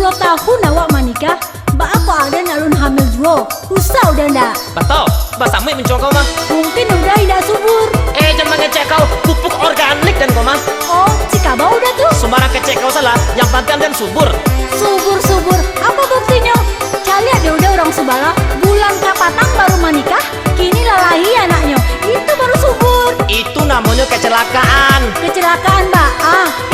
10 tahun awak menikah, mbak aku ada alun hamil dua. Usah udah ndak? Betul, bahasa Mui mencong kau mah. Mungkin udah tidak subur. Jangan ngecek kau pupuk organik dan kau mah. Oh, jika bau udah tuh. Sembarang kecek kau salah, yang penting dan subur. Subur. Apa buktinya? Lihat deh udah orang Subala, bulan kapatang baru menikah, kini lalahi anaknya. Itu baru subur. Itu namanya kecelakaan. Kecelakaan mbak.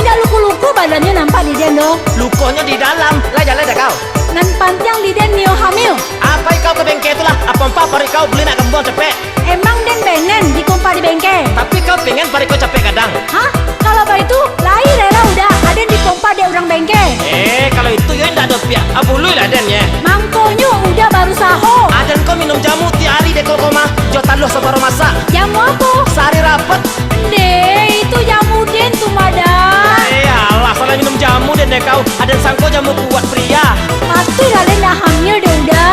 Tidak luku-luku badannya nampak di den dong. Lukonya di dalam. Lah kau. Nan panjang di den nio hamil. Apa kau ke bengkel itulah? Apa pari kau beli nak gembong cepet? Emang den pengen dikompa di bengkel. Tapi kau pengen pari kau capek kadang. Hah? Kalau apa itu lahir rela udah ada dikompa di orang bengkel. Kalau itu ya tidak ada pihak. Abului lah den ya. Mangkonyo udah baru saho. Aden kau minum jamu tiap hari deh kalau kau mah. Jotan lu sebaru masak. Jamu apa? Sehari rapet. Deh, itu jamu den tuh madam. Alah salah minum jamu den deh kau. Aden sangko jamu kuat pria. Pasti kalian dah hamil deh udah.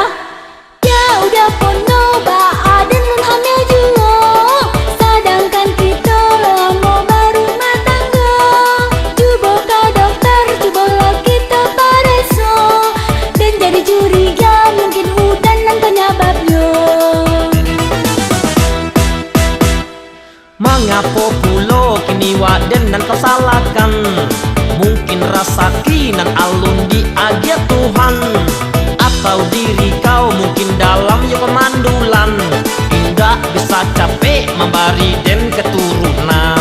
Ya udah pono ba Aden belum hamil juga. Sedangkan kita lama baru rumah tangga. Coba ke dokter, cobalah kita pareso. Dan jadi curiga mungkin udah nan penyebabnya. Mengapa pulo kini waden dan kau salahkan? Mungkin rasa kinan alun di agia Tuhan, atau diri kau mungkin dalam ya pemandulan. Tidak bisa capek memberi den keturunan.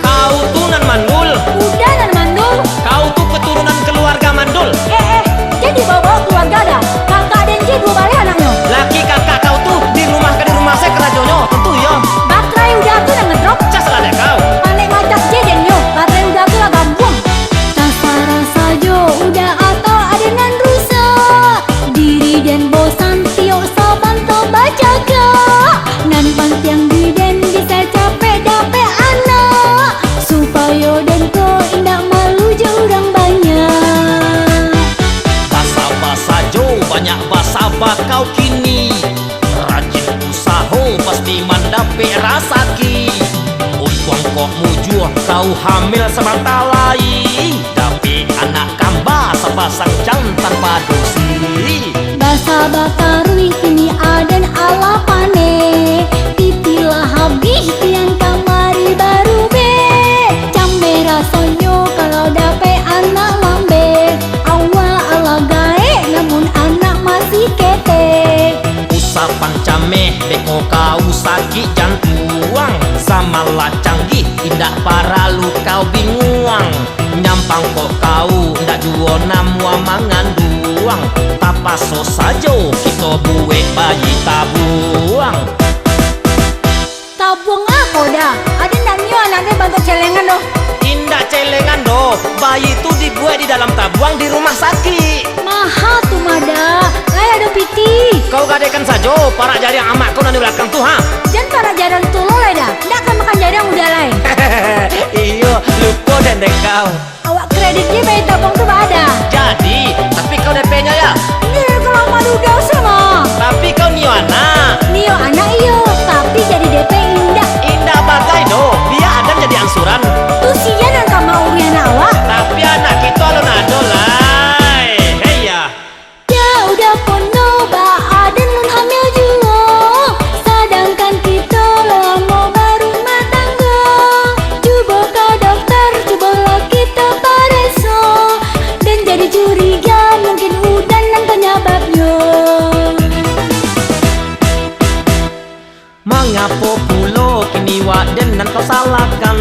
Kau tuh nan mandul. Udah nan mandul. Kau tuh keturunan keluarga mandul. Jadi bawa keluarga dah. Kakak dan J dua balik anaknya. Laki kakak kau tuh di rumah saya kerajonyo tentu ya. Baterai udah tuh yang ngedrop. Cas lah deh kau. Panik macak J dan yo. Baterai udah tuh lah gampang. Tasara saja udah atau ada nan rusak. Diri dan bosan tiok saban to baca kak. Nan pantiang di den bisa capek dapet anak. Supaya den ko indah malu je orang banyak. Basa-basa jo banyak basa bakau kini. Rajin usaha pasti mendapat rasaki. Untung kok mujur kau hamil sebentar lagi. Tapi anak kamba sepasang jantan padusi. Basa bakarui kini aden ala pane. Titilah habis tiang kamari baru be. Cambe rasonyo kalau dapet anak lambe. Awal ala gae namun anak masih ketek. Usapan cameh beko kau sakit jantuang. Sama lah canggih indah para lu kau binguang. Nyampang kok kau ndak dua namua manganduang. Tapaso sajo kita buwe bayi tabuang. Tabung aku dah. Ada nanyo anaknya bantu celengan doh. Indah celengan doh. Bayi itu dibuat di dalam tabuang di rumah sakit. Mahal tuh mada. Kayak ada piti. Kau gadekan saja para jari yang amak kau nanti belakang tuh ha. Jangan para jaran tulo lah dah. Ndak akan makan jarang udah lain. Iyo lupa dan dek kau. Awak kreditnya bayi tabung tuh ada. Jadi tapi kau DP-nya ya. Nih kalau malu udah sama. Tapi kau nio anak. Nio anak iyo. Tapi jadi DP indah. Indah bagai doh. Biar Adam jadi angsuran. Tuh sian yang kamu uri anak awak. Tapi anak kita alun-ado lah. Hei ya. Ya udah pono ba Aden nun hamil juga. Sedangkan kita lama baru rumah tangga. Coba ke dokter, cobalah kita pareso. Dan jadi curiga mungkin udah nan penyebabnya. Mengapa pulo kini waden dan kau salahkan?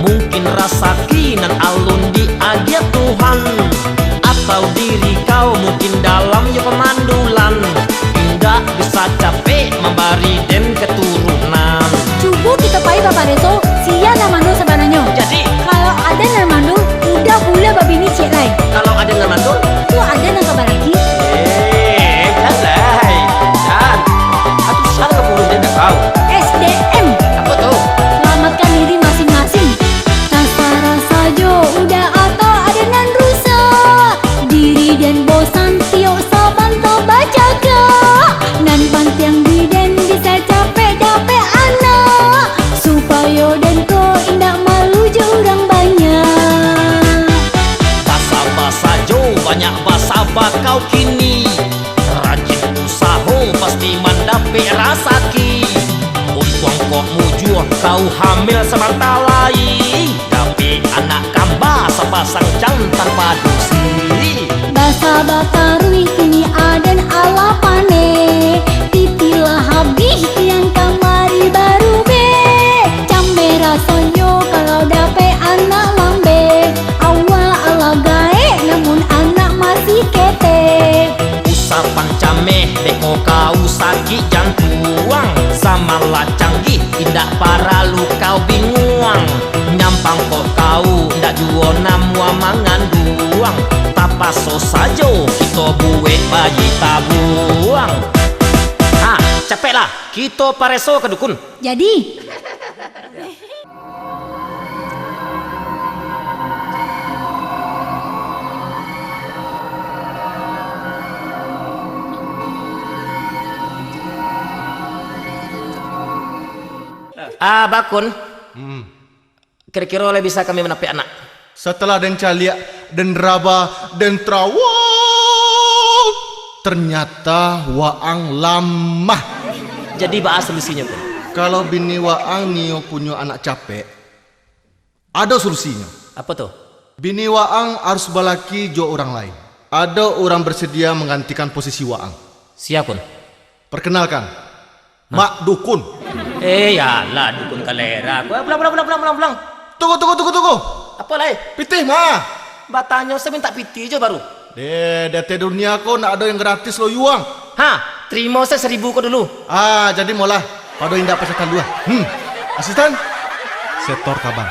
Mungkin rasa kinan alun di agia Tuhan, atau diri kau mungkin dalam ya pemandulan. Tidak bisa capek memberi den keturunan. Coba kita pai bapak reso. Sian nama mandul sebenarnya. Jadi Kalau ada nan mandul, udah boleh babi ini cek lain. kalau ada yang mandul, Tuh ada nan kabar lagi. jalai dan aku salah keburu den kau. SDM. Apa tuh? Selamatkan diri masing-masing. Tasara saja udah atau ada nan rusak. Diri dan bosan tiok saban to baca kak. Nan pantiang di den bisa capek dapet anak. Supaya kau hamil semantalai, tapi anak kamba sepasang jantan padusi. Basa bakarui kini aden ala pane, titilah habis tiang kamari baru be. Cambe rasonyo kalau dape anak lambe, awal ala gae namun anak masih kete. Usapan cameh beko kau sakit jantuang, sama lah canggih indah para lu kau binguang. Nyampang kok kau ndak juo namua manganduang, tapaso sajo kita buwe bayi tabuang. Ah, capek lah kita pareso ke dukun. Jadi Bakun, kira-kira oleh bisa kami menapi anak? Setelah den calia, den raba, den trawa, ternyata waang lamah. Jadi bahas solusinya pun. Kalau bini waang nio punya anak capek, ada solusinya. Apa tuh? Bini waang harus balaki jo orang lain. Ada orang bersedia menggantikan posisi waang. Siapun? Perkenalkan, Mak Dukun. Ya lah dukun kalera. Pulang. Tunggu. Apa lah? Pitih mah. Batanyo saya minta piti aja baru. Dete dunia kau nak ada yang gratis lo yuang. Terima saya 1000 kau dulu. Jadi molah. Pada indah peserta dua. Asisten, setor kabar.